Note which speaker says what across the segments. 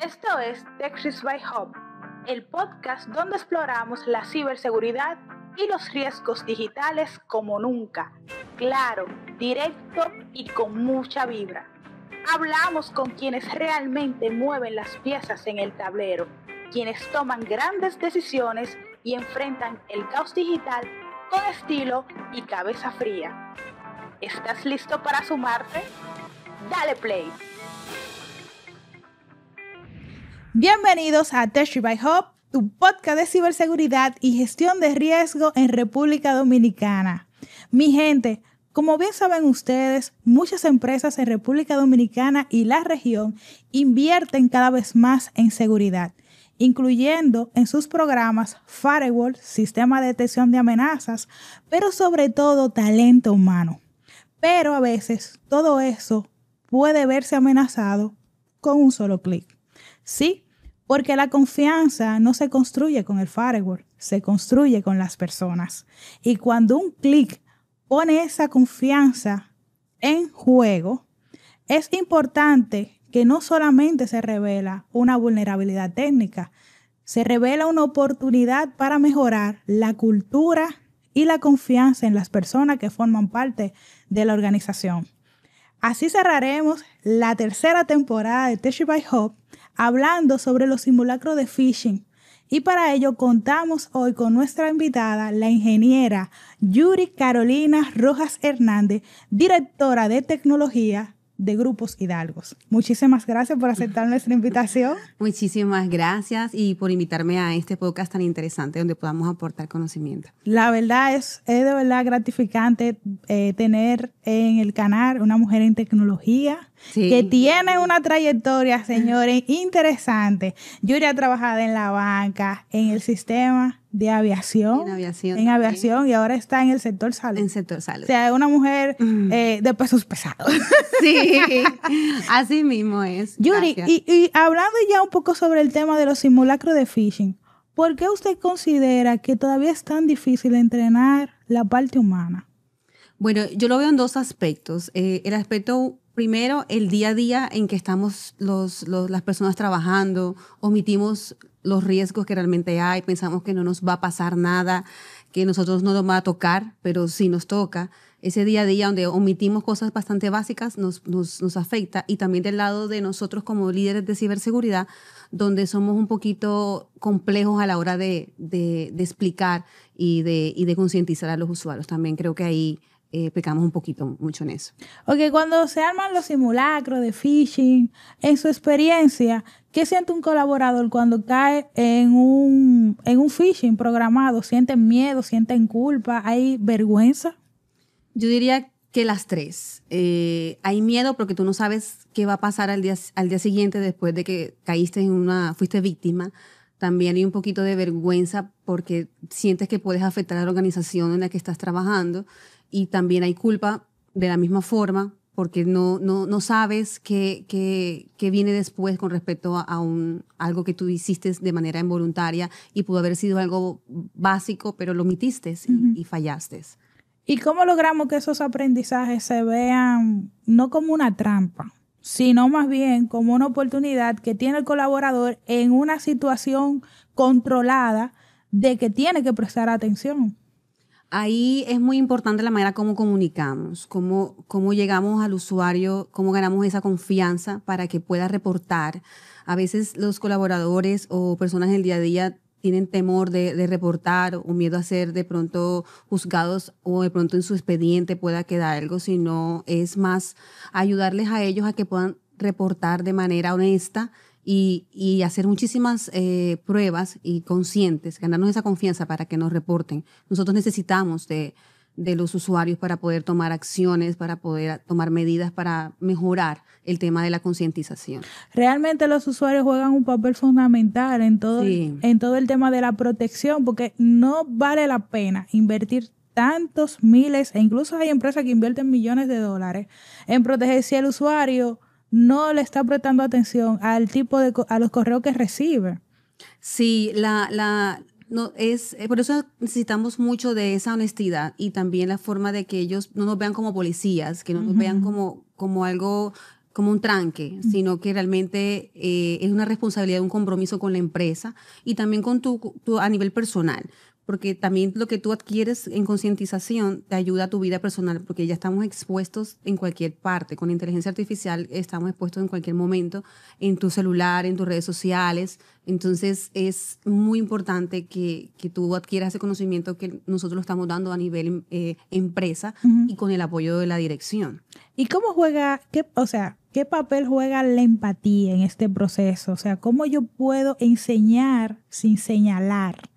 Speaker 1: Esto es TechRisk by Hub, el podcast donde exploramos la ciberseguridad y los riesgos digitales como nunca. Claro, directo y con mucha vibra. Hablamos con quienes realmente mueven las piezas en el tablero, quienes toman grandes decisiones y enfrentan el caos digital con estilo y cabeza fría. ¿Estás listo para sumarte? Dale play. Bienvenidos a TechRisk by Hub, tu podcast de ciberseguridad y gestión de riesgo en República Dominicana. Mi gente, como bien saben ustedes, muchas empresas en República Dominicana y la región invierten cada vez más en seguridad, incluyendo en sus programas firewall, sistema de detección de amenazas, pero sobre todo talento humano. Pero a veces todo eso puede verse amenazado con un solo clic. Sí, porque la confianza no se construye con el firewall, se construye con las personas. Y cuando un clic pone esa confianza en juego, es importante que no solamente se revela una vulnerabilidad técnica, se revela una oportunidad para mejorar la cultura y la confianza en las personas que forman parte de la organización. Así cerraremos la tercera temporada de TechRisk by Hub hablando sobre los simulacros de phishing. Y para ello contamos hoy con nuestra invitada, la ingeniera Yuri Carolina Rojas Hernández, directora de tecnología de Grupos Hidalgos. Muchísimas gracias por aceptar nuestra invitación.
Speaker 2: Muchísimas gracias y por invitarme a este podcast tan interesante donde podamos aportar conocimiento.
Speaker 1: La verdad es de verdad gratificante tener en el canal una mujer en tecnología que tiene una trayectoria, señores, interesante. Yuri ha trabajado en la banca, en el sistema de aviación. En aviación y ahora está en el sector salud.
Speaker 2: En sector salud.
Speaker 1: O sea, es una mujer de pesos pesados.
Speaker 2: Sí, así mismo es.
Speaker 1: Yuri, y hablando ya un poco sobre el tema de los simulacros de phishing, ¿por qué usted considera que todavía es tan difícil entrenar la parte humana?
Speaker 2: Bueno, yo lo veo en dos aspectos. El aspecto primero, el día a día en que estamos las personas trabajando, omitimos los riesgos que realmente hay, pensamos que no nos va a pasar nada, que nosotros no nos va a tocar, pero sí nos toca. Ese día a día donde omitimos cosas bastante básicas nos afecta, y también del lado de nosotros como líderes de ciberseguridad, donde somos un poquito complejos a la hora de explicar y de concientizar a los usuarios. También creo que ahí pecamos un poquito mucho en eso.
Speaker 1: Ok, cuando se arman los simulacros de phishing, en su experiencia, ¿qué siente un colaborador cuando cae en un phishing programado? ¿Sienten miedo? ¿Sienten culpa? ¿Hay vergüenza?
Speaker 2: Yo diría que las tres. Hay miedo porque tú no sabes qué va a pasar al día siguiente después de que fuiste víctima. También hay un poquito de vergüenza porque sientes que puedes afectar a la organización en la que estás trabajando. Y también hay culpa de la misma forma porque no sabes qué viene después con respecto a algo que tú hiciste de manera involuntaria y pudo haber sido algo básico, pero lo omitiste y fallaste.
Speaker 1: ¿Y cómo logramos que esos aprendizajes se vean no como una trampa, sino más bien como una oportunidad que tiene el colaborador en una situación controlada de que tiene que prestar atención?
Speaker 2: Ahí es muy importante la manera como comunicamos, cómo llegamos al usuario, cómo ganamos esa confianza para que pueda reportar. A veces los colaboradores o personas del día a día tienen temor de reportar o miedo a ser de pronto juzgados o de pronto en su expediente pueda quedar algo, sino es más ayudarles a ellos a que puedan reportar de manera honesta y hacer muchísimas pruebas y conscientes, ganarnos esa confianza para que nos reporten. Nosotros necesitamos de los usuarios para poder tomar acciones, para poder tomar medidas para mejorar el tema de la concientización.
Speaker 1: Realmente los usuarios juegan un papel fundamental en todo el tema de la protección, porque no vale la pena invertir tantos miles, e incluso hay empresas que invierten millones de dólares en proteger si el usuario no le está prestando atención a los correos que recibe.
Speaker 2: Sí, por eso necesitamos mucho de esa honestidad y también la forma de que ellos no nos vean como policías, que no nos vean como algo como un tranque, sino que realmente es una responsabilidad, un compromiso con la empresa y también con tu a nivel personal. Porque también lo que tú adquieres en concientización te ayuda a tu vida personal, porque ya estamos expuestos en cualquier parte. Con la inteligencia artificial estamos expuestos en cualquier momento, en tu celular, en tus redes sociales. Entonces es muy importante que tú adquieras ese conocimiento que nosotros lo estamos dando a nivel empresa y con el apoyo de la dirección.
Speaker 1: ¿Y cómo juega, qué papel juega la empatía en este proceso? O sea, ¿cómo yo puedo enseñar sin señalar?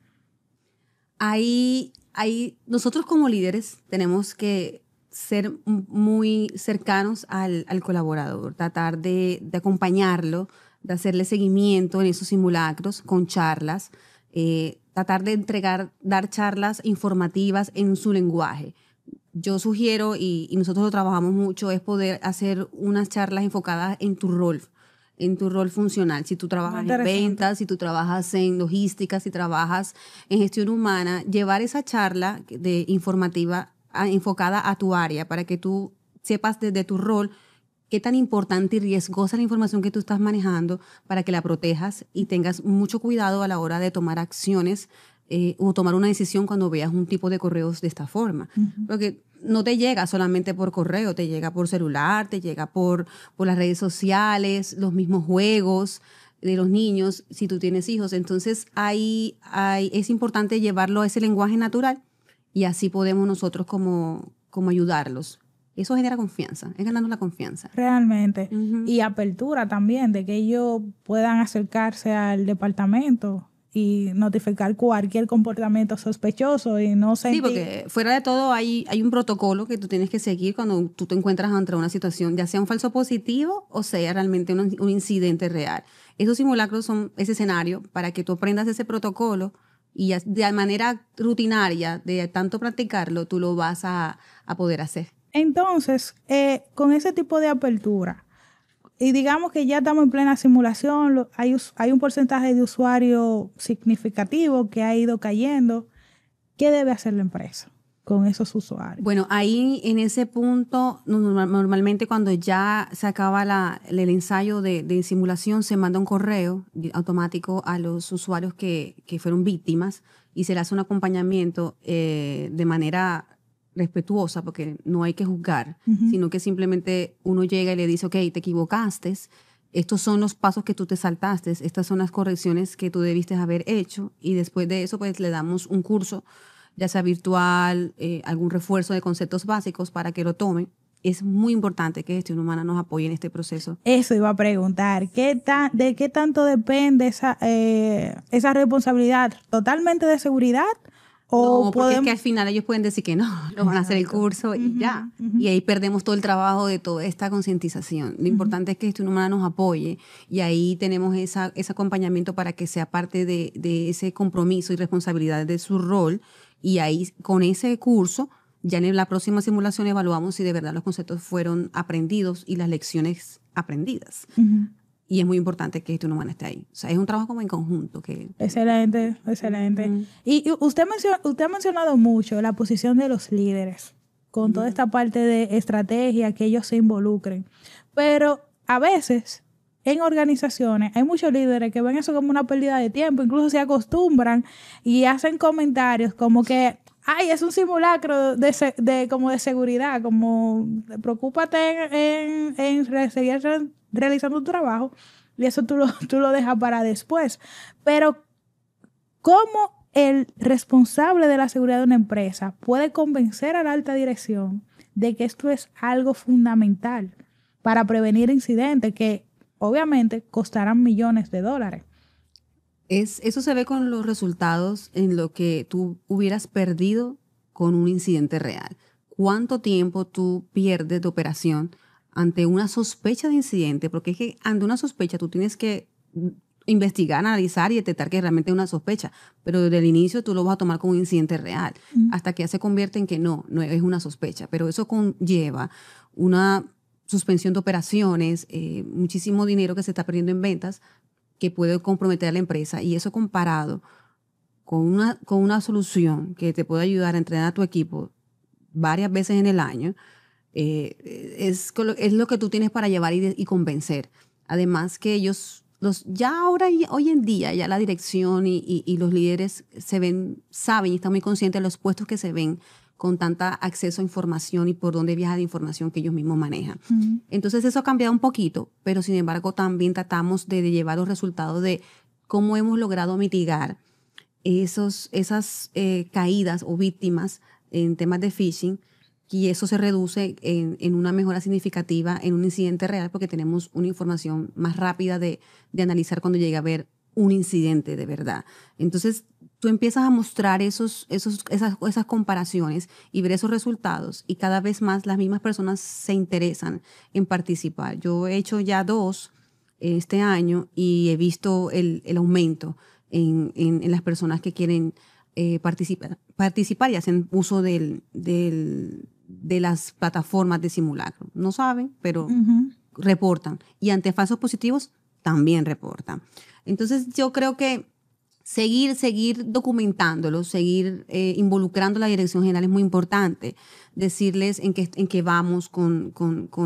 Speaker 2: Ahí, nosotros como líderes tenemos que ser muy cercanos al colaborador, tratar de acompañarlo, de hacerle seguimiento en esos simulacros con charlas, tratar de dar charlas informativas en su lenguaje. Yo sugiero, y nosotros lo trabajamos mucho, es poder hacer unas charlas enfocadas en tu rol funcional. Si tú trabajas en ventas, si tú trabajas en logística, si trabajas en gestión humana, llevar esa charla informativa enfocada a tu área para que tú sepas desde tu rol qué tan importante y riesgosa es la información que tú estás manejando para que la protejas y tengas mucho cuidado a la hora de tomar acciones o tomar una decisión cuando veas un tipo de correos de esta forma. Porque no te llega solamente por correo, te llega por celular, te llega por las redes sociales, los mismos juegos de los niños, si tú tienes hijos. Entonces, es importante llevarlo a ese lenguaje natural y así podemos nosotros como ayudarlos. Eso genera confianza, es ganarnos la confianza.
Speaker 1: Realmente. Y apertura también, de que ellos puedan acercarse al departamento y notificar cualquier comportamiento sospechoso y no sentir...
Speaker 2: Sí, porque fuera de todo hay un protocolo que tú tienes que seguir cuando tú te encuentras ante una situación, ya sea un falso positivo o sea realmente un incidente real. Esos simulacros son ese escenario para que tú aprendas ese protocolo y de manera rutinaria, de tanto practicarlo, tú lo vas a poder hacer.
Speaker 1: Entonces, con ese tipo de apertura, y digamos que ya estamos en plena simulación, hay un porcentaje de usuarios significativo que ha ido cayendo. ¿Qué debe hacer la empresa con esos usuarios?
Speaker 2: Bueno, ahí en ese punto, normalmente cuando ya se acaba el ensayo de simulación, se manda un correo automático a los usuarios que fueron víctimas y se le hace un acompañamiento de manera respetuosa, porque no hay que juzgar, sino que simplemente uno llega y le dice, ok, te equivocaste, estos son los pasos que tú te saltaste, estas son las correcciones que tú debiste haber hecho, y después de eso pues le damos un curso, ya sea virtual, algún refuerzo de conceptos básicos para que lo tomen. Es muy importante que Gestión Humana nos apoye en este proceso.
Speaker 1: Eso iba a preguntar, ¿de qué tanto depende esa responsabilidad? ¿Totalmente de seguridad?
Speaker 2: No, porque es que al final ellos pueden decir que no, lo van a hacer el curso y ya. Y ahí perdemos todo el trabajo de toda esta concientización. Lo importante es que Gestión Humana nos apoye y ahí tenemos ese acompañamiento para que sea parte de ese compromiso y responsabilidad de su rol. Y ahí, con ese curso, ya en la próxima simulación evaluamos si de verdad los conceptos fueron aprendidos y las lecciones aprendidas. Y es muy importante que Gestión Humana esté ahí. O sea, es un trabajo como en conjunto.
Speaker 1: Excelente, excelente. Y usted ha mencionado mucho la posición de los líderes, con toda esta parte de estrategia, que ellos se involucren. Pero a veces, en organizaciones, hay muchos líderes que ven eso como una pérdida de tiempo, incluso se acostumbran y hacen comentarios como que, ay, es un simulacro como de seguridad, como preocúpate en seguir realizando tu trabajo y eso tú lo dejas para después. Pero, ¿cómo el responsable de la seguridad de una empresa puede convencer a la alta dirección de que esto es algo fundamental para prevenir incidentes que obviamente costarán millones de dólares?
Speaker 2: Eso se ve con los resultados en lo que tú hubieras perdido con un incidente real. ¿Cuánto tiempo tú pierdes de operación ante una sospecha de incidente? Porque es que ante una sospecha tú tienes que investigar, analizar y detectar que realmente es una sospecha. Pero desde el inicio tú lo vas a tomar como un incidente real, hasta que ya se convierte en que no es una sospecha. Pero eso conlleva una suspensión de operaciones, muchísimo dinero que se está perdiendo en ventas, que puede comprometer a la empresa, y eso comparado con una solución que te puede ayudar a entrenar a tu equipo varias veces en el año, Es lo que tú tienes para llevar y convencer. Además que ellos, ya ahora, hoy en día, ya la dirección y los líderes saben y están muy conscientes de los puestos que se ven con tanta acceso a información y por dónde viaja la información que ellos mismos manejan. Entonces eso ha cambiado un poquito, pero sin embargo también tratamos de llevar los resultados de cómo hemos logrado mitigar esas caídas o víctimas en temas de phishing, y eso se reduce en una mejora significativa en un incidente real, porque tenemos una información más rápida de analizar cuando llega a haber un incidente de verdad. Entonces, tú empiezas a mostrar esas comparaciones y ver esos resultados, y cada vez más las mismas personas se interesan en participar. Yo he hecho ya 2 este año y he visto el aumento en las personas que quieren participar y hacen uso de las plataformas de simulacro. No saben, pero reportan. Y ante falsos positivos, también reportan. Entonces, yo creo que seguir documentándolo, seguir involucrando a la dirección general es muy importante. Decirles en qué vamos con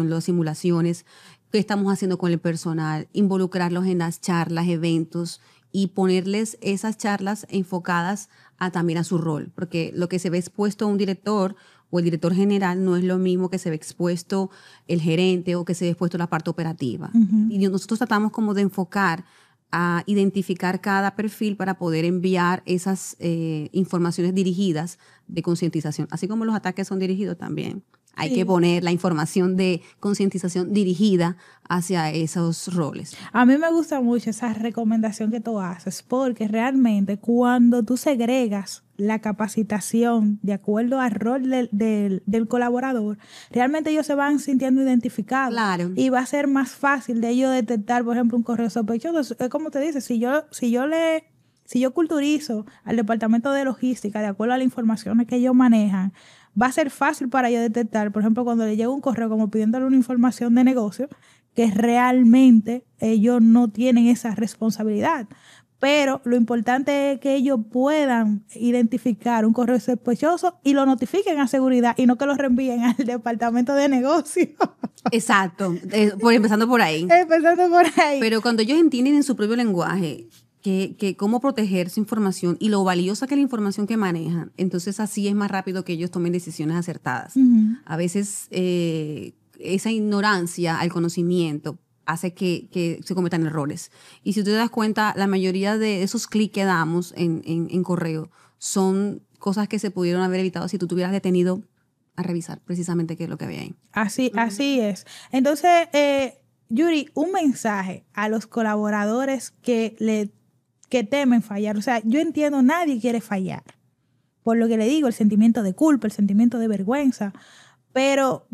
Speaker 2: las simulaciones, qué estamos haciendo con el personal, involucrarlos en las charlas, eventos, y ponerles esas charlas enfocadas también a su rol, porque lo que se ve expuesto a un director o el director general no es lo mismo que se ve expuesto el gerente o que se ve expuesto la parte operativa. Y nosotros tratamos como de enfocar a identificar cada perfil para poder enviar esas informaciones dirigidas de concientización, así como los ataques son dirigidos también. Hay que poner la información de concientización dirigida hacia esos roles.
Speaker 1: A mí me gusta mucho esa recomendación que tú haces, porque realmente cuando tú segregas la capacitación de acuerdo al rol del colaborador, realmente ellos se van sintiendo identificados.
Speaker 2: Claro.
Speaker 1: Y va a ser más fácil de ellos detectar, por ejemplo, un correo sospechoso. Es como te dice, si yo culturizo al departamento de logística de acuerdo a las informaciones que ellos manejan, va a ser fácil para ellos detectar, por ejemplo, cuando le llega un correo como pidiéndole una información de negocio, que realmente ellos no tienen esa responsabilidad. Pero lo importante es que ellos puedan identificar un correo sospechoso y lo notifiquen a seguridad y no que lo reenvíen al departamento de negocio.
Speaker 2: Exacto, empezando por ahí.
Speaker 1: Empezando por ahí.
Speaker 2: Pero cuando ellos entienden en su propio lenguaje que cómo proteger su información y lo valiosa que es la información que manejan, entonces así es más rápido que ellos tomen decisiones acertadas. A veces esa ignorancia al conocimiento hace que se cometan errores. Y si tú te das cuenta, la mayoría de esos clics que damos en correo son cosas que se pudieron haber evitado si tú tuvieras detenido a revisar precisamente qué es lo que había ahí.
Speaker 1: Así es. Entonces, Yuri, un mensaje a los colaboradores que temen fallar. O sea, yo entiendo, nadie quiere fallar. Por lo que le digo, el sentimiento de culpa, el sentimiento de vergüenza. Pero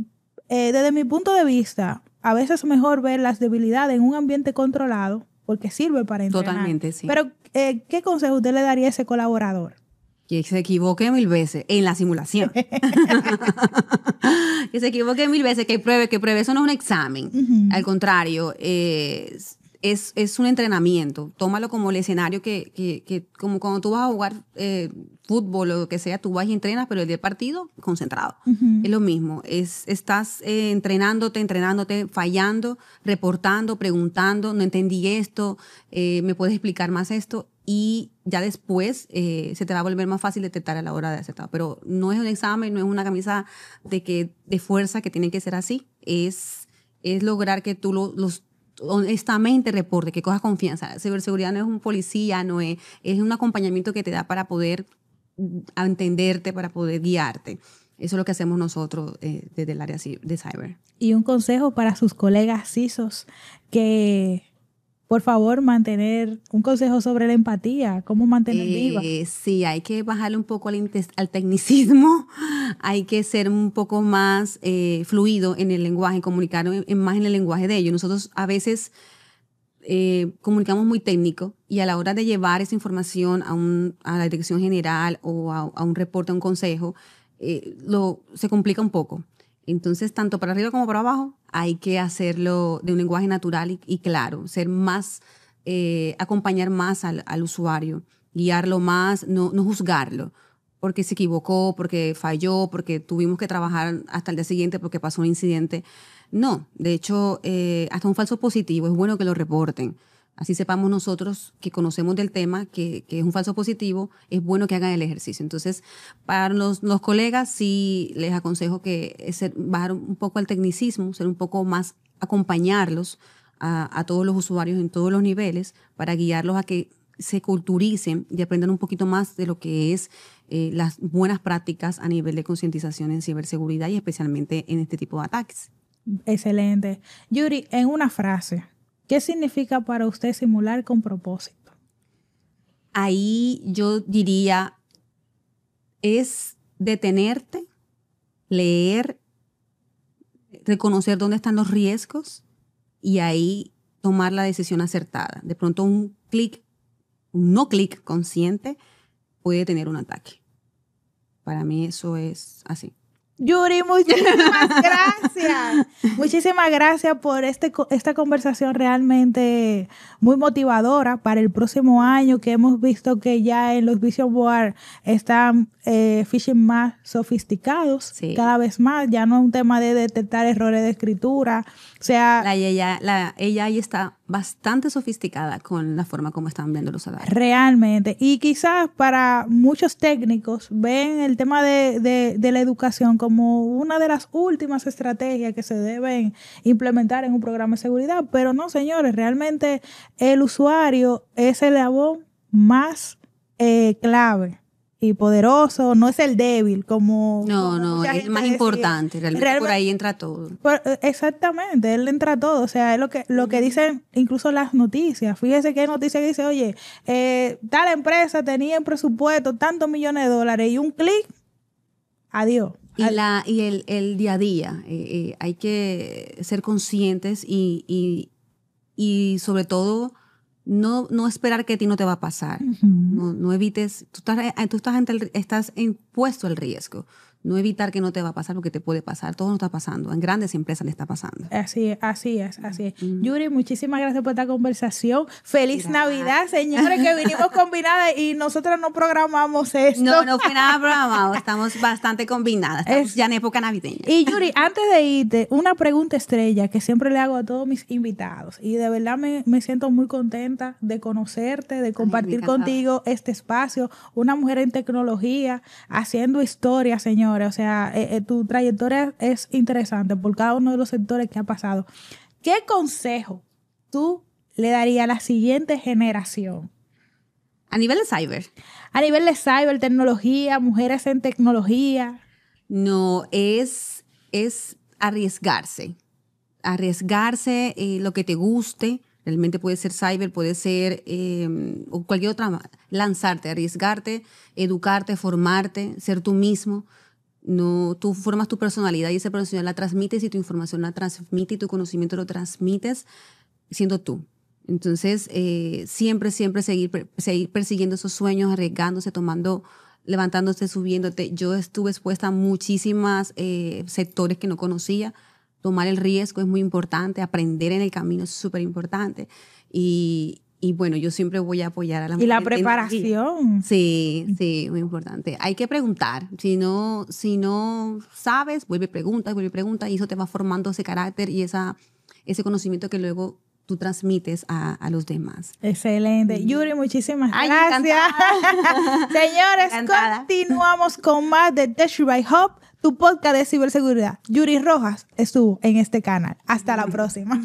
Speaker 1: desde mi punto de vista, a veces es mejor ver las debilidades en un ambiente controlado porque sirve para entrenar.
Speaker 2: Totalmente, sí.
Speaker 1: Pero, ¿qué consejo usted le daría a ese colaborador?
Speaker 2: Que se equivoque 1000 veces en la simulación. Que se equivoque 1000 veces, que pruebe. Eso no es un examen. Al contrario, es un entrenamiento. Tómalo como el escenario que como cuando tú vas a jugar fútbol o lo que sea, tú vas y entrenas, pero el día del partido, concentrado. Es lo mismo. Estás entrenándote, fallando, reportando, preguntando, no entendí esto, ¿me puedes explicar más esto? Y ya después se te va a volver más fácil detectar a la hora de aceptar. Pero no es un examen, no es una camisa de fuerza que tiene que ser así. Es lograr que tú honestamente reporte, que cojas confianza. Ciberseguridad no es un policía, es un acompañamiento que te da para poder entenderte, para poder guiarte. Eso es lo que hacemos nosotros desde el área de cyber.
Speaker 1: Y un consejo para sus colegas CISOs que, por favor, un consejo sobre la empatía, cómo mantener viva.
Speaker 2: Sí, hay que bajarle un poco al tecnicismo, hay que ser un poco más fluido en el lenguaje, comunicar más en el lenguaje de ellos. Nosotros a veces comunicamos muy técnico y a la hora de llevar esa información a la dirección general o a un reporte, a un consejo, se complica un poco. Entonces, tanto para arriba como para abajo, hay que hacerlo de un lenguaje natural y claro, ser más, acompañar más al usuario, guiarlo más, no juzgarlo. porque se equivocó, porque falló, porque tuvimos que trabajar hasta el día siguiente porque pasó un incidente. No, de hecho, hasta un falso positivo es bueno que lo reporten. Así sepamos nosotros que conocemos del tema, que es un falso positivo, es bueno que hagan el ejercicio. Entonces, para los colegas sí les aconsejo que bajar un poco al tecnicismo, ser un poco más, acompañarlos a todos los usuarios en todos los niveles para guiarlos a que se culturicen y aprendan un poquito más de lo que es las buenas prácticas a nivel de concientización en ciberseguridad y especialmente en este tipo de ataques.
Speaker 1: Excelente. Yuri, en una frase, ¿qué significa para usted simular con propósito?
Speaker 2: Ahí yo diría, es detenerte, leer, reconocer dónde están los riesgos y ahí tomar la decisión acertada. De pronto un no clic consciente puede tener un ataque. Para mí eso es así.
Speaker 1: Yuri, muchísimas gracias. Muchísimas gracias por esta conversación realmente muy motivadora para el próximo año, que hemos visto que ya en los Vision Board están phishing más sofisticados, sí, cada vez más. Ya no es un tema de detectar errores de escritura. O sea,
Speaker 2: la AI está bastante sofisticada con la forma como están viendo los ataques.
Speaker 1: Realmente. Y quizás para muchos técnicos ven el tema de la educación como una de las últimas estrategias que se deben implementar en un programa de seguridad. Pero no, señores, realmente el usuario es el eslabón más clave y poderoso, no es el débil como...
Speaker 2: No, es el más importante, realmente por ahí entra todo.
Speaker 1: Exactamente, él entra todo, o sea, es lo que dicen incluso las noticias. Fíjese que hay noticias que dice, oye, tal empresa tenía en presupuesto tantos millones de dólares y un clic, adiós.
Speaker 2: Y el día a día, hay que ser conscientes y sobre todo... No esperar que a ti no te va a pasar. Uh-huh. No evites, tú estás impuesto al riesgo. No evitar que no te va a pasar porque te puede pasar. Todo no está pasando. En grandes empresas le está pasando.
Speaker 1: Así es. Uh-huh. Yuri, muchísimas gracias por esta conversación. Feliz Navidad, señores, que vinimos combinadas y nosotros no programamos esto.
Speaker 2: No fue nada programado. Estamos bastante combinadas. Estamos ya en época navideña.
Speaker 1: Y Yuri, antes de irte, una pregunta estrella que siempre le hago a todos mis invitados. Y de verdad me siento muy contenta de conocerte, de compartir contigo este espacio. Una mujer en tecnología, haciendo historia, señor. O sea, tu trayectoria es interesante por cada uno de los sectores que ha pasado. ¿Qué consejo tú le darías a la siguiente generación?
Speaker 2: A nivel de cyber.
Speaker 1: A nivel de cyber, tecnología, mujeres en tecnología.
Speaker 2: No, es arriesgarse. Arriesgarse lo que te guste. Realmente puede ser cyber, puede ser o cualquier otra. Lanzarte, arriesgarte, educarte, formarte, ser tú mismo. No, tú formas tu personalidad y esa personalidad la transmites y tu información la transmite y tu conocimiento lo transmites siendo tú. Entonces, siempre seguir persiguiendo esos sueños, arriesgándose, levantándose, subiéndote. Yo estuve expuesta a muchísimos sectores que no conocía. Tomar el riesgo es muy importante, aprender en el camino es súper importante. Y bueno, yo siempre voy a apoyar a la mujer.
Speaker 1: Y la preparación.
Speaker 2: Sí, muy importante. Hay que preguntar. Si no sabes, vuelve y pregunta, y eso te va formando ese carácter y ese conocimiento que luego tú transmites a los demás.
Speaker 1: Excelente. Yuri, muchísimas gracias. Señores, continuamos con más de Tech by Hub, tu podcast de ciberseguridad. Yuri Rojas estuvo en este canal. Hasta la próxima.